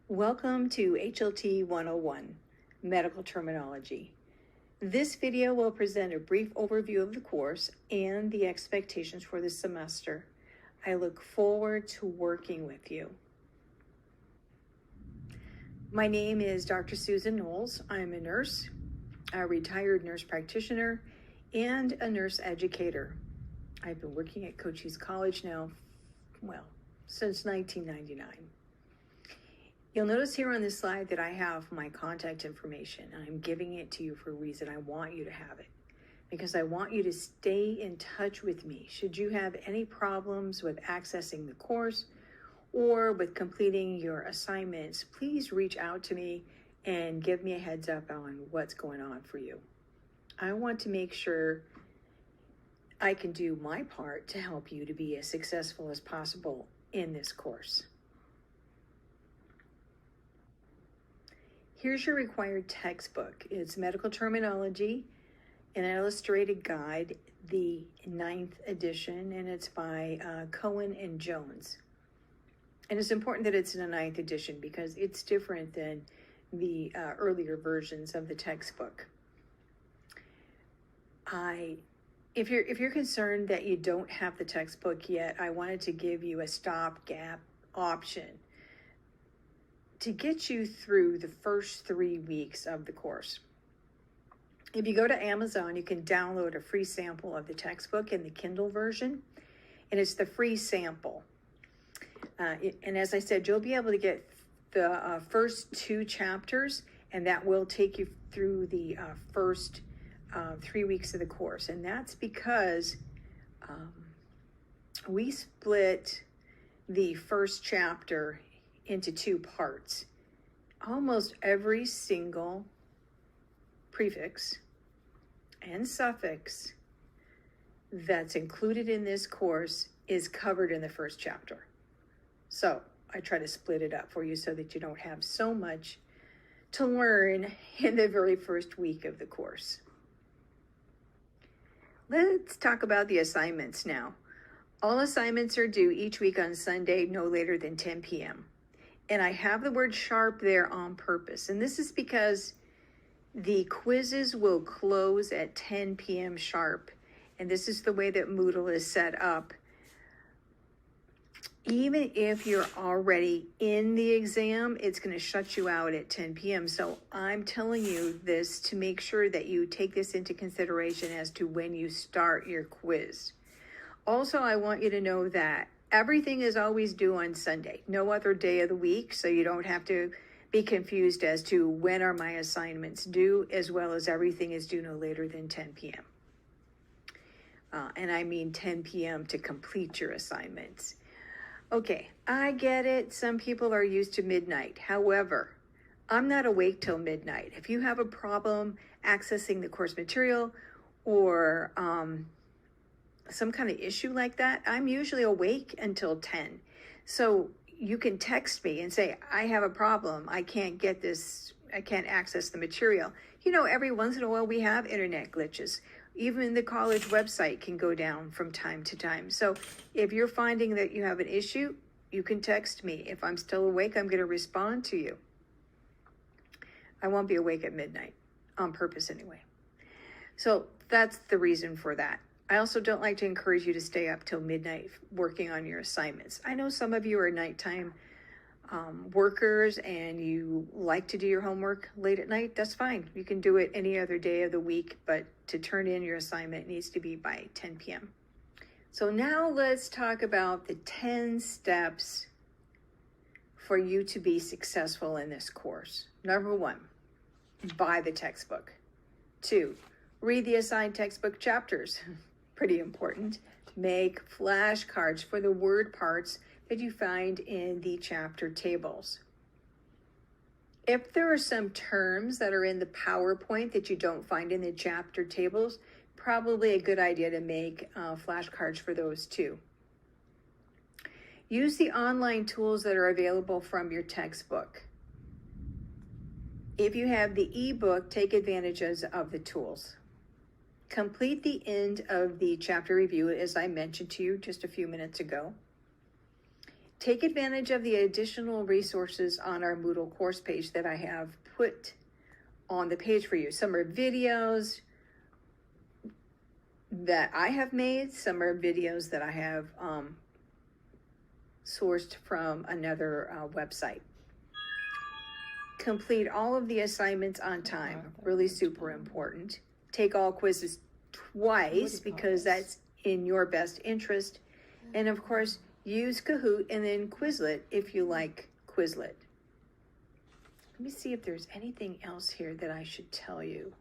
Welcome to HLT 101, Medical Terminology. This video will present a brief overview of the course and the expectations for the semester. I look forward to working with you. My name is Dr. Susan Knowles. I'm a nurse, a retired nurse practitioner, and a nurse educator. I've been working at Cochise College now, since 1999. You'll notice here on this slide that I have my contact information. I'm giving it to you for a reason. I want you to have it because I want you to stay in touch with me. Should you have any problems with accessing the course or with completing your assignments, please reach out to me and give me a heads up on what's going on for you. I want to make sure I can do my part to help you to be as successful as possible in this course. Here's your required textbook. It's Medical Terminology, an illustrated guide, the 9th edition, and it's by Cohen and Jones. And it's important that it's in the 9th edition because it's different than the earlier versions of the textbook. If you're concerned that you don't have the textbook yet, I wanted to give you a stopgap option to get you through the first 3 weeks of the course. If you go to Amazon, you can download a free sample of the textbook in the Kindle version, and it's the free sample. And as I said, you'll be able to get the first 2 chapters, and that will take you through the first 3 weeks of the course. And that's because we split the first chapter into 2 parts. Almost every single prefix and suffix that's included in this course is covered in the first chapter. So I try to split it up for you so that you don't have so much to learn in the very first week of the course. Let's talk about the assignments now. All assignments are due each week on Sunday, no later than 10 p.m. And I have the word sharp there on purpose. And this is because the quizzes will close at 10 p.m. sharp. And this is the way that Moodle is set up. Even if you're already in the exam, it's going to shut you out at 10 p.m. So I'm telling you this to make sure that you take this into consideration as to when you start your quiz. Also, I want you to know that everything is always due on Sunday, no other day of the week, so you don't have to be confused as to when are my assignments due, as well as everything is due no later than 10 p.m. And I mean 10 p.m. to complete your assignments. Okay, I get it. Some people are used to midnight. However, I'm not awake till midnight. If you have a problem accessing the course material or some kind of issue like that, I'm usually awake until 10. So you can text me and say, I have a problem. I can't get this. I can't access the material. You know, every once in a while we have internet glitches. Even the college website can go down from time to time. So if you're finding that you have an issue, you can text me. If I'm still awake, I'm going to respond to you. I won't be awake at midnight, on purpose anyway. So that's the reason for that. I also don't like to encourage you to stay up till midnight working on your assignments. I know some of you are nighttime workers and you like to do your homework late at night. That's fine. You can do it any other day of the week, but to turn in your assignment needs to be by 10 p.m. So now let's talk about the 10 steps for you to be successful in this course. Number 1, buy the textbook. 2, read the assigned textbook chapters. Pretty important. Make flashcards for the word parts that you find in the chapter tables. If there are some terms that are in the PowerPoint that you don't find in the chapter tables, probably a good idea to make flashcards for those too. Use the online tools that are available from your textbook. If you have the ebook, take advantage of the tools. Complete the end of the chapter review, as I mentioned to you just a few minutes ago. take advantage of the additional resources on our Moodle course page that I have put on the page for you. Some are videos that I have made, some are videos that I have sourced from another website. Complete all of the assignments on time, really super important. Take all quizzes twice because that's in your best interest. And of course, use Kahoot and then Quizlet if you like Quizlet. Let me see if there's anything else here that I should tell you.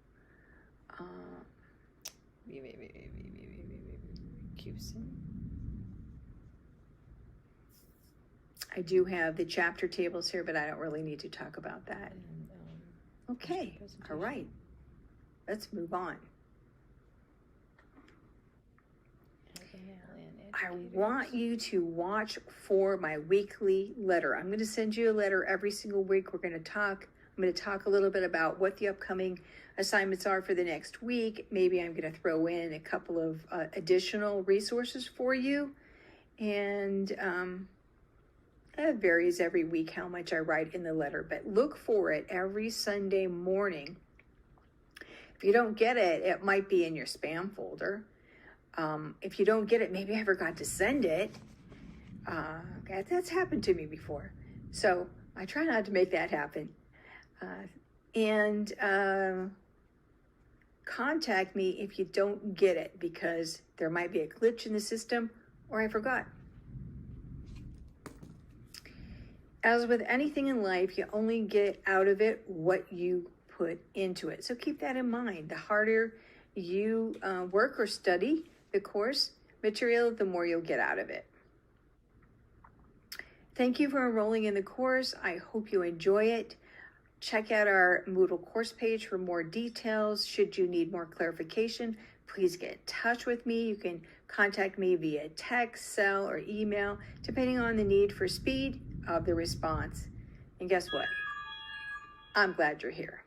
I do have the chapter tables here, but I don't really need to talk about that. Okay, all right. Let's move on. I want you to watch for my weekly letter. I'm going to send you a letter every single week. I'm going to talk a little bit about what the upcoming assignments are for the next week. Maybe I'm going to throw in a couple of additional resources for you. And it varies every week how much I write in the letter, but look for it every Sunday morning. If you don't get it, it might be in your spam folder. If you don't get it, maybe I forgot to send it. That's happened to me before. So I try not to make that happen. Contact me if you don't get it, because there might be a glitch in the system or I forgot. As with anything in life, you only get out of it what you put into it. So keep that in mind. The harder you work or study the course material, the more you'll get out of it. Thank you for enrolling in the course. I hope you enjoy it. Check out our Moodle course page for more details. Should you need more clarification, please get in touch with me. You can contact me via text, cell, or email, depending on the need for speed of the response. And guess what? I'm glad you're here.